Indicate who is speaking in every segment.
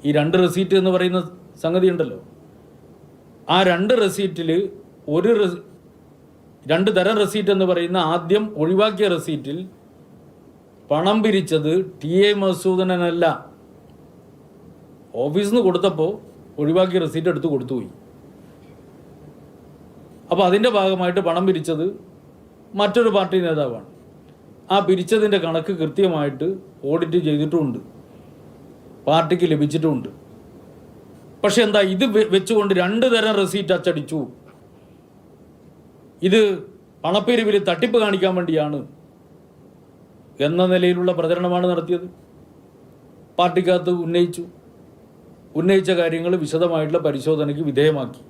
Speaker 1: ഈ 2 റെസീറ്റ് എന്ന് പറയുന്ന സംഗതി ഉണ്ടല്ലോ, ആ 2 റെസീറ്റിൽ 2 തരം റെസീറ്റ് എന്ന് പറയുന്ന ആദ്യം ഒഴിവാക്കിയ റെസീറ്റിൽ പണം പിരിച്ചത് TA മധുസൂദനനല്ല. ഓഫീസിൽ നിന്ന് കൊടുത്തപ്പോൾ ഒഴിവാക്കിയ റെസീറ്റ് എടുത്ത് കൊടുത്തുപോയി. അപ്പോൾ അതിൻ്റെ ഭാഗമായിട്ട് പണം പിരിച്ചത് മറ്റൊരു പാർട്ടി നേതാവാണ്. ആ പിരിച്ചതിൻ്റെ കണക്ക് കൃത്യമായിട്ട് ഓഡിറ്റ് ചെയ്തിട്ടുമുണ്ട്, പാർട്ടിക്ക് ലഭിച്ചിട്ടുമുണ്ട്. പക്ഷെ എന്താ, ഇത് വെച്ചുകൊണ്ട് 2 തരം റെസീറ്റ് അച്ചടിച്ചു, ഇത് പണപ്പിരിവിൽ തട്ടിപ്പ് കാണിക്കാൻ വേണ്ടിയാണ് എന്ന നിലയിലുള്ള പ്രചരണമാണ് നടത്തിയത്. പാർട്ടിക്കകത്ത് ഉന്നയിച്ച കാര്യങ്ങൾ വിശദമായിട്ടുള്ള പരിശോധനയ്ക്ക് വിധേയമാക്കി.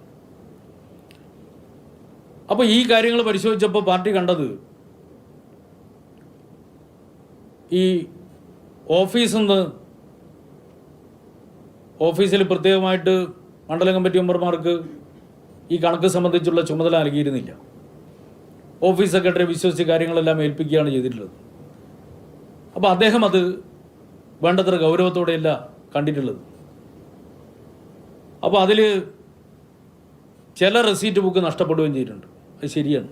Speaker 1: അപ്പോൾ ഈ കാര്യങ്ങൾ പരിശോധിച്ചപ്പോൾ പാർട്ടി കണ്ടത്, ഈ ഓഫീസിൽ പ്രത്യേകമായിട്ട് മണ്ഡലം കമ്മിറ്റി മെമ്പർമാർക്ക് ഈ കണക്ക് സംബന്ധിച്ചുള്ള ചുമതല നൽകിയിരുന്നില്ല. ഓഫീസ് സെക്രട്ടറി വിശ്വസിച്ച് കാര്യങ്ങളെല്ലാം ഏൽപ്പിക്കുകയാണ് ചെയ്തിട്ടുള്ളത്. അപ്പോൾ അദ്ദേഹം അത് വേണ്ടത്ര ഗൗരവത്തോടെയല്ല കണ്ടിട്ടുള്ളത്. അപ്പോൾ അതിൽ ചില റെസീറ്റ് ബുക്ക് നഷ്ടപ്പെടുകയും ചെയ്തിട്ടുണ്ട്. അത് ശരിയാണ്,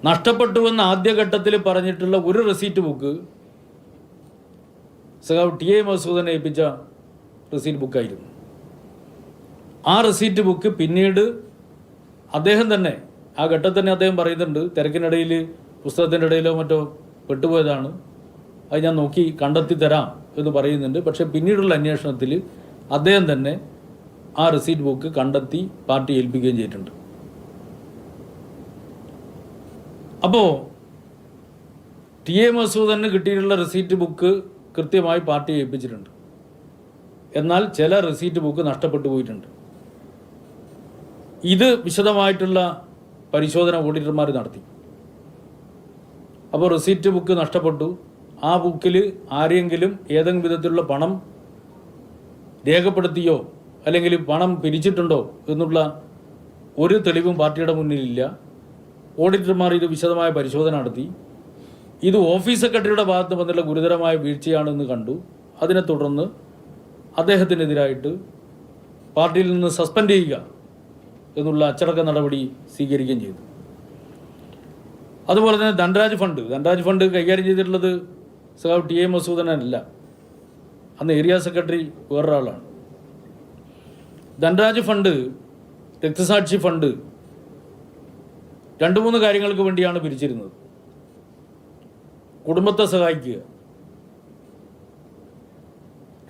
Speaker 1: നഷ്ടപ്പെട്ടുവെന്ന് ആദ്യഘട്ടത്തിൽ പറഞ്ഞിട്ടുള്ള ഒരു റെസീറ്റ് ബുക്ക് സഖാവ് TA മധുസൂദനെ ഏൽപ്പിച്ച റെസീറ്റ് ബുക്കായിരുന്നു. ആ റെസീറ്റ് ബുക്ക് പിന്നീട് അദ്ദേഹം തന്നെ ആ ഘട്ടത്തിൽ തന്നെ അദ്ദേഹം പറയുന്നുണ്ട്, തിരക്കിനിടയിൽ പുസ്തകത്തിൻ്റെ ഇടയിലോ മറ്റോ പെട്ടുപോയതാണ്, അത് ഞാൻ നോക്കി കണ്ടെത്തി തരാം എന്ന് പറയുന്നുണ്ട്. പക്ഷേ പിന്നീടുള്ള അന്വേഷണത്തിൽ അദ്ദേഹം തന്നെ ആ റെസീറ്റ് ബുക്ക് കണ്ടെത്തി പാർട്ടി ഏൽപ്പിക്കുകയും ചെയ്തിട്ടുണ്ട്. അപ്പോൾ TA മധുസൂദന് കിട്ടിയിട്ടുള്ള റെസീറ്റ് ബുക്ക് കൃത്യമായി പാർട്ടി ഏൽപ്പിച്ചിട്ടുണ്ട്. എന്നാൽ ചില റെസീറ്റ് ബുക്ക് നഷ്ടപ്പെട്ടു പോയിട്ടുണ്ട്. ഇത് വിശദമായിട്ടുള്ള പരിശോധന ഓഡിറ്റർമാർ നടത്തി. അപ്പോൾ റെസീറ്റ് ബുക്ക് നഷ്ടപ്പെട്ടു. ആ ബുക്കിൽ ആരെങ്കിലും ഏതെങ്കിലും വിധത്തിലുള്ള പണം രേഖപ്പെടുത്തിയോ അല്ലെങ്കിൽ പണം പിരിച്ചിട്ടുണ്ടോ എന്നുള്ള ഒരു തെളിവും പാർട്ടിയുടെ മുന്നിലില്ല. ഓഡിറ്റർമാർ ഇത് വിശദമായ പരിശോധന നടത്തി. ഇത് ഓഫീസ് സെക്രട്ടറിയുടെ ഭാഗത്ത് വന്നുള്ള ഗുരുതരമായ വീഴ്ചയാണെന്ന് കണ്ടു. അതിനെ തുടർന്ന് അദ്ദേഹത്തിനെതിരായിട്ട് പാർട്ടിയിൽ നിന്ന് സസ്പെൻഡ് ചെയ്യുക എന്നുള്ള അച്ചടക്ക നടപടി സ്വീകരിക്കുകയും ചെയ്തു. അതുപോലെ തന്നെ ധനരാജ് ഫണ്ട് കൈകാര്യം ചെയ്തിട്ടുള്ളത് സഖാവ് TA മധുസൂദനല്ല, അന്ന് ഏരിയ സെക്രട്ടറി വേറൊരാളാണ്. ധനരാജ് ഫണ്ട്, രക്തസാക്ഷി ഫണ്ട് 2-3 കാര്യങ്ങൾക്ക് വേണ്ടിയാണ് പിരിച്ചിരുന്നത്. കുടുംബത്തെ സഹായിക്കുക,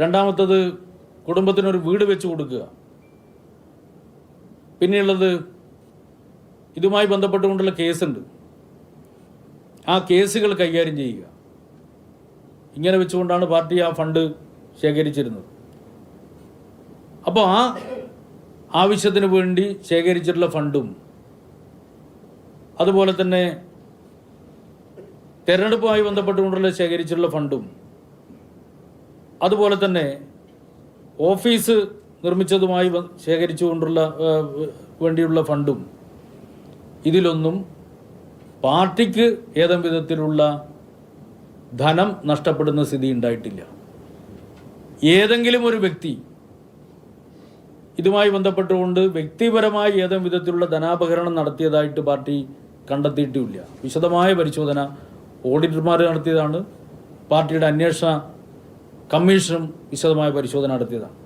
Speaker 1: രണ്ടാമത്തത് കുടുംബത്തിനൊരു വീട് വെച്ച് കൊടുക്കുക, പിന്നെയുള്ളത് ഇതുമായി ബന്ധപ്പെട്ടുകൊണ്ടുള്ള കേസുണ്ട്, ആ കേസുകൾ കൈകാര്യം ചെയ്യുക. ഇങ്ങനെ വെച്ചുകൊണ്ടാണ് പാർട്ടി ആ ഫണ്ട് ശേഖരിച്ചിരുന്നത്. അപ്പോൾ ആ ആവശ്യത്തിന് വേണ്ടി ശേഖരിച്ചിട്ടുള്ള ഫണ്ടും അതുപോലെ തന്നെ തെരഞ്ഞെടുപ്പുമായി ബന്ധപ്പെട്ടുകൊണ്ടുള്ള ശേഖരിച്ചിട്ടുള്ള ഫണ്ടും അതുപോലെ തന്നെ ഓഫീസ് നിർമ്മിച്ചതുമായി ശേഖരിച്ചുകൊണ്ടുള്ള വേണ്ടിയുള്ള ഫണ്ടും ഇതിലൊന്നും പാർട്ടിക്ക് ഏതെങ്കിലും വിധത്തിലുള്ള ധനം നഷ്ടപ്പെടുന്ന സ്ഥിതി ഉണ്ടായിട്ടില്ല. ഏതെങ്കിലും ഒരു വ്യക്തി ഇതുമായി ബന്ധപ്പെട്ടുകൊണ്ട് വ്യക്തിപരമായി ഏതെങ്കിലും വിധത്തിലുള്ള ധനാപഹരണം നടത്തിയതായിട്ട് പാർട്ടി കണ്ടെത്തിയിട്ടുമില്ല. വിശദമായ പരിശോധന ഓഡിറ്റർമാർ നടത്തിയതാണ്, പാർട്ടിയുടെ അന്വേഷണ കമ്മീഷനും വിശദമായ പരിശോധന നടത്തിയതാണ്.